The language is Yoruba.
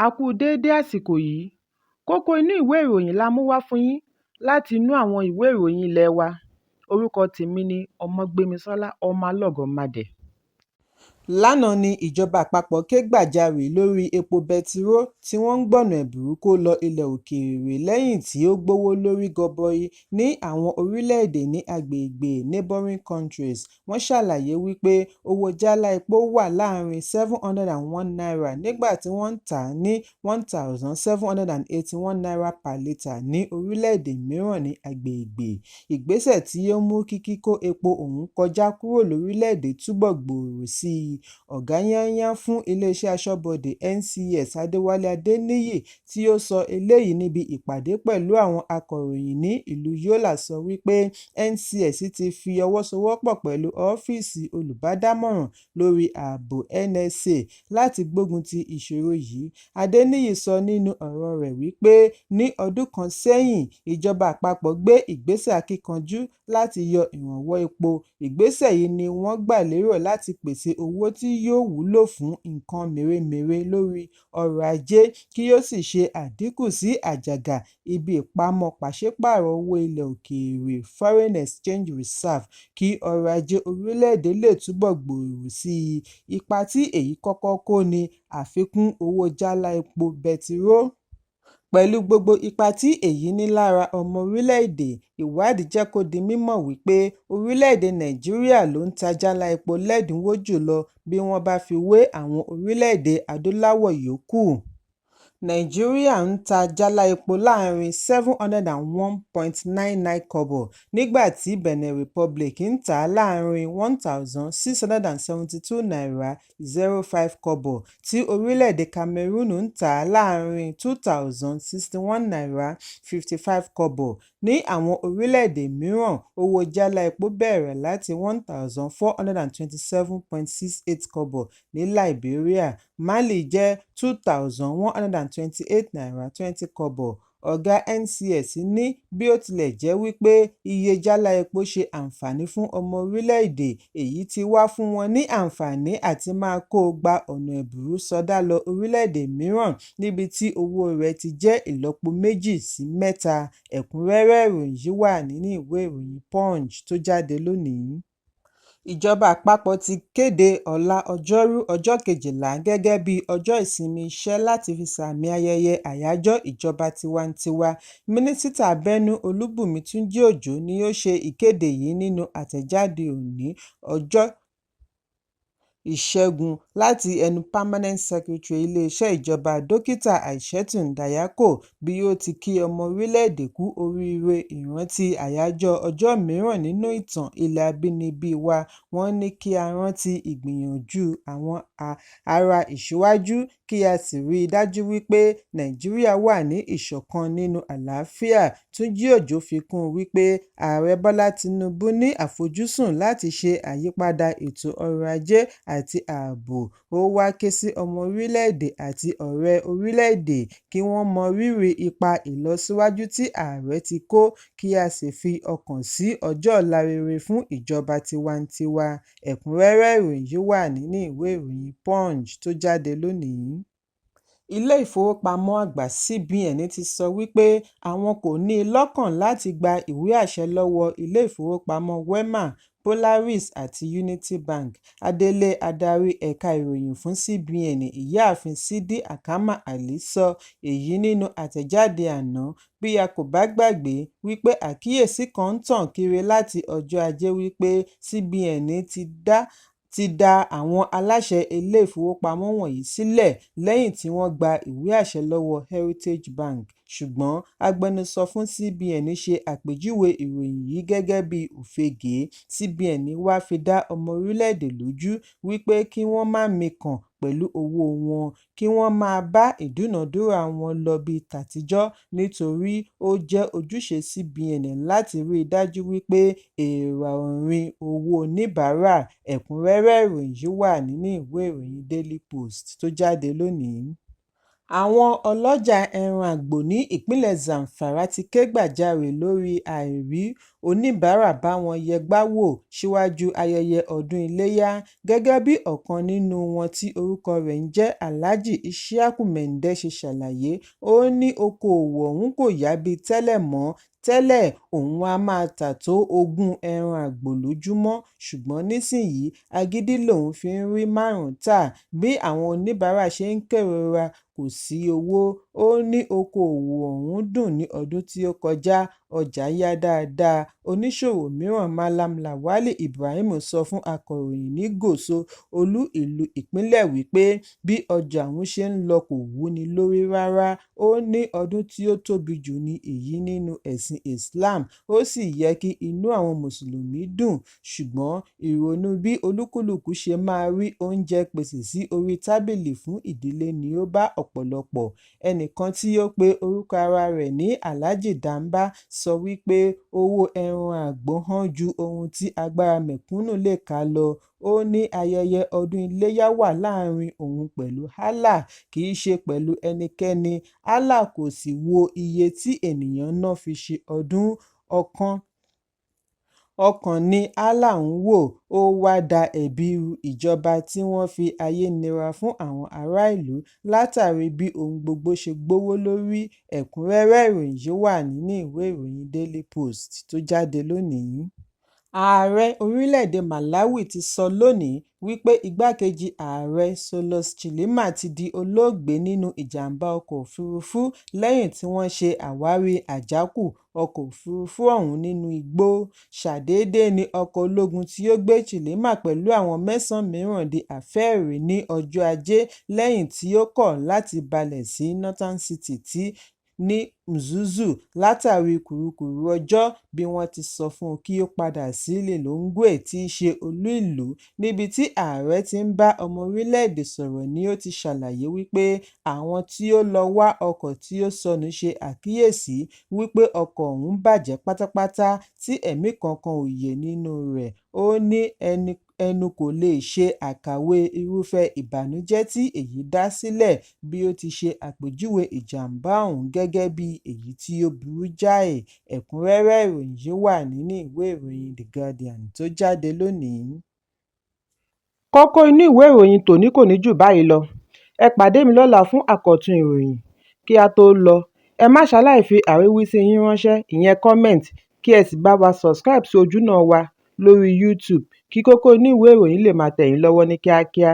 A kú déédé àsìkò yìí. Kókó inú ìwé ìròyìn la mú wá fún yín láti inú àwọn ìwé ìròyìn ilé wa. Orúkọ tèmi ni Ọmọgbémisọ́lá ọmọ Alọ́gọ̀madẹ̀. Lánàá ni ìjọba àpapọ̀ ké gbàjarè lórí epo bẹtiró tí wọ́n ń gbọ̀nà ẹ̀bùrú kó lọ ilẹ̀ òkèèrè lẹ́yìn tí ó gbówó lórí gọbọi ní àwọn orílẹ̀-èdè ní agbègbè neighbouring countries. Wọ́n ṣàlàyé wípé owó jálá epo wà láàárín ₦701 nígbà tí wọ́n ń tà á ní ₦1,781 per litre ní orílẹ̀-èdè mìíràn ní agbègbè. Ìgbésẹ̀ tí ó mú kí kíkó epo ọ̀hún kọjá kúrò lórílẹ̀-èdè túbọ̀ gbòòrò sí i. Ọ̀gá yányán fún iléeṣẹ́ aṣọ́bodè NCS Adéwálé Adéníyì tí ó sọ eléyìí níbi ìpàdé pẹ̀lú àwọn akọ̀ròyìn ní ìlú Yola sọ wípé NCS ti fi ọwọ́ sowọ́pọ̀ pẹ̀lú ọ́fíìsì olùbádámọ̀ràn lórí ààbò NSA láti gbógun ti ìṣòro yìí. Adéníyì sọ nínú ọ̀rọ̀ rẹ̀ wípé ní ọdún kan sẹ́yìn, ìjọba àpapọ̀ gbé ìgbésẹ̀ akíkanjú láti yọ ìrànwọ́ epo. Ìgbésẹ̀ yìí ni wọ́n gbà lérò láti pèsè owó tí yóò wúlò fún nǹkan mèremère lórí ọrọ̀ ajé kí ó sì ṣe àdínkù sí àjàgà ibi ìpamọ́ pàṣípààrọ̀ owó ilẹ̀ òkèèrè foreign exchange reserve kí ọrọ̀ ajé orílẹ̀-èdè lè túbọ̀ gbòòrò sí i. Ipa tí èyí kọ́kọ́ kó ni àfikún owó jálá epo bẹtiró. Pẹ̀lú gbogbo ipa tí èyí ní lára ọmọ orílẹ̀-èdè, ìwádìí jẹ́ kó di mímọ̀ wípé orílẹ̀-èdè Nàìjíríà ló ń ta jálá epo lẹ́dínwó jùlọ bí wọ́n bá fi wé àwọn orílẹ̀-èdè adúláwọ̀ yòókù. Nàìjíríà ń ta jálá epo láàárín $701.99 nígbà tí Benin Republic ń tà á láàárín $1,672.05 tí orílẹ̀-èdè Cameroon ń tà á láàárín $2,061.55. Ní àwọn orílẹ̀-èdè mìíràn, owó jálá epo bẹ̀rẹ̀ láti $1,427.68 ní Liberia. Mali jẹ́ $2,128.20. Ọ̀gá NCS ní bí ó tilẹ̀ jẹ́ wípé iye jálá epo ṣe àǹfààní fún ọmọ orílẹ̀-èdè, èyí ti wá fún wọn ní àǹfààní àti máa kó o gba ọ̀nà ẹ̀bùrú sọdá lọ orílẹ̀-èdè mìíràn níbi tí owó rẹ̀ ti jẹ́ ìlọ́po 2 sí 3. Ẹ̀kúnrẹ́rẹ́ ìròyìn yìí wà nínú ìwé ìròyìn Punch tó jáde lónìí. Ìjọba àpapọ̀ ti kéde ọ̀la Ọjọ́rú ọjọ́ 12 gẹ́gẹ́ bí ọjọ́ ìsinmi iṣẹ́ láti fi sààmì ayẹyẹ àyájọ́ ìjọba tiwantiwa. Mínísítà abẹ́nú Olúbùnmi Túnjí-Òjó ni ó ṣe ìkéde yìí nínú àtẹ̀jáde òní ọjọ́ Ìṣẹ́gun láti ẹnu Permanent Secretary iléeṣẹ́ ìjọba Dókítà Aishatu Dayako bí ó ti kí ọmọ orílẹ̀-èdè kú oríire ìrántí àyájọ́ ọjọ́ mìíràn nínú ìtàn ilẹ̀ abínibí wa. Wọ́n ní kí a rántí ìgbìyànjú àwọn ará ìṣíwájú kí a sì rí i dájú wípé Nàìjíríà wà ní ìṣọ̀kan nínú àlàáfíà. Túnjí-Òjó fi kún un wípé Ààrẹ Bọ́lá Tinubu ní àfojúsùn láti ṣe àyípadà ètò ọrọ̀ ajé àti ààbò. Ó wá ké sí ọmọ orílẹ̀-èdè àti ọ̀rẹ́ orílẹ̀-èdè kí wọ́n mọ rírì ipa ìlọsíwájú tí ààrẹ ti kó kí a sì fi ọkàn sí ọjọ́ ọ̀la rere fún ìjọba tiwantiwa. Ẹ̀kúnrẹ́rẹ́ ìròyìn yìí wà nínú ìwé ìròyìn Punch tó jáde lónìí. Ilé ìfowópamọ́ àgbà CBN ti sọ wípé àwọn kò ní i lọ́kàn láti gba ìwé àṣẹ lọ́wọ́ ilé ìfowópamọ́ Wema, Polaris àti Unity Bank. Adelé adarí ẹ̀ka ìròyìn fún CBN ìyáàfin Sidi Akama Ali sọ èyí nínú àtẹ̀jáde àná. Bí a kò bá gbàgbé wípé àkíyèsí kan ń tàn kiri láti ọjọ́ Ajé wípé CBN ti dá àwọn aláṣẹ ilé ìfowópamọ́ wọ̀nyí sílẹ̀ lẹ́yìn tí wọ́n gba ìwé àṣẹ lọ́wọ́ Heritage Bank. Ṣùgbọ́n agbẹnusọ fún CBN ṣe àpèjúwe ìròyìn yìí gẹ́gẹ́ bí òfegèé. CBN wá fi dá ọmọ orílẹ̀-èdè lójú wípé kí wọ́n má mikàn pẹ̀lú owó wọn, kí wọ́n máa bá ìdúnàdúrà wọn lọ bí tàtijọ́ nítorí ó jẹ́ ojúṣe CBN láti rí i dájú wípé èèrà ò rin owó oníbàárà. Ẹ̀kúnrẹ́rẹ́ ìròyìn yìí wà nínú ìwé ìròyìn Daily Post tó jáde lónìí. Àwọn ọlọ́jà ẹran àgbò ní ìpínlẹ̀ Zamfara ti ké gbàjarè lórí àìrí oníbàárà bá wọn yẹgbà wò síwájú ayẹyẹ ọdún iléyà. Gẹ́gẹ́ bí ọ̀kan nínú wọn tí orúkọ rẹ̀ ń jẹ́ Alhaji Ishaku Mende ṣe ṣàlàyé, ó ní okòòwò ọ̀hún kò yá bíi tẹ́lẹ̀ mọ́. Tẹ́lẹ̀ òun á máa tà tó 20 ẹran àgbò lójúmọ́, ṣùgbọ́n nísìnyí agídí lòun fi ń rí 5 tà. Bí àwọn oníbàárà ṣe ń kérora kò sí owó. Ó ní okòòwò ọ̀hún dùn ní ọdún tí ó kọjá, ọjà yá dáadáa. Oníṣòwò mìíràn Malam Lawali Ibrahim sọ fún akọ̀ròyìn ní Gúúsù olú ìlú ìpínlẹ̀ wípé bí ọjà ọ̀hún ṣe ń lọ kò wúni lórí rárá. Ó ní ọdún tí ó tóbi jù ní èyí nínú ẹ̀sìn Islam, ó sì yẹ kí inú àwọn Mùsùlùmí dùn, ṣùgbọ́n ìrònú bí olúkúlùkù ṣe máa rí oúnjẹ pèsè sí orí tábìlì fún ìdílé ni ó bá ọ̀pọ̀lọpọ̀. Ẹnìkan tí ó pe orúkọ ara rẹ̀ ní Alhaji Damba sọ wípé owó ẹran àgbò hàn ju ohun tí agbára mẹ̀kúnnù lè ká lọ. Ó ní ayẹyẹ ọdún iléyà wà láàrin òun pẹ̀lú Allah, kì í ṣe pẹ̀lú ẹnikẹ́ni. Allah kò sì wo iye tí ènìyàn ná fi ṣe ọdún. Ọkàn ni Allah ń wò. Ó wá da ẹ̀bi ru ìjọba tí wọ́n fi ayé nira fún àwọn ará ìlú látàrí bí ohun gbogbo ṣe gbówó lórí. Ẹ̀kúnrẹ́rẹ́ ìròyìn yìí wà nínú ìwé ìròyìn Daily Post tó jáde lónìí. Ààrẹ orílẹ̀-èdè Malawi ti sọ lónìí wípé igbákejì ààrẹ Saulos Chilima ti di olóògbé nínú ìjàmbá ọkọ̀ òfurufú lẹ́yìn tí wọ́n ṣe àwárí àjákù ọkọ̀ òfurufú ọ̀hún nínú igbó. Ṣàdédé ni ọkọ̀ ológun tí ó gbé Chilima pẹ̀lú àwọn 9 mìíràn di àfẹ́ẹ̀rí ní ọjọ́ Ajé lẹ́yìn tí ó kọ̀ láti balẹ̀ sí Northern City ní Mzuzu látàrí kùrukùru ọjọ́. Bí wọ́n ti sọ fún un kí ó padà sí Lilongwe tí í ṣe olú ìlú níbi tí ààrẹ ti ń bá ọmọ orílẹ̀-èdè sọ̀rọ̀, ni ó ti ṣàlàyé wípé àwọn tí ó lọ wá ọkọ̀ tí ó sọnù ṣe àkíyèsí wípé ọkọ̀ ọ̀hún bàjẹ́ pátápátá tí ẹ̀mí kankan ò yè nínú rẹ̀. Ó ní ẹnu kò lè ṣe àkàwé irúfẹ́ ìbànújẹ́ tí èyí dá sílẹ̀, bí ó ti ṣe àpèjúwe ìjàmbá ọ̀hún gẹ́gẹ́ bí èyí tí ó burú jáì. Ẹ̀kúnrẹ́rẹ́ ìròyìn yìí wà nínú ìwé ìròyìn The Guardian tó jáde lónìí. Kókó inú ìwé ìròyìn tòní kò ní jù báyìí lọ. Ẹ pàdé mi lọ́la fún àkọ́tún ìròyìn. Kí a tó lọ, ẹ má ṣaláì fi àríwísí yín ránṣẹ́, ìyẹn comment, kí ẹ sì bá wa subscribe sí ojúnà wa lórí YouTube kí kókó inú ìwé ìròyìn lè máa tẹ̀ yín lọ́wọ́ ní kíákíá.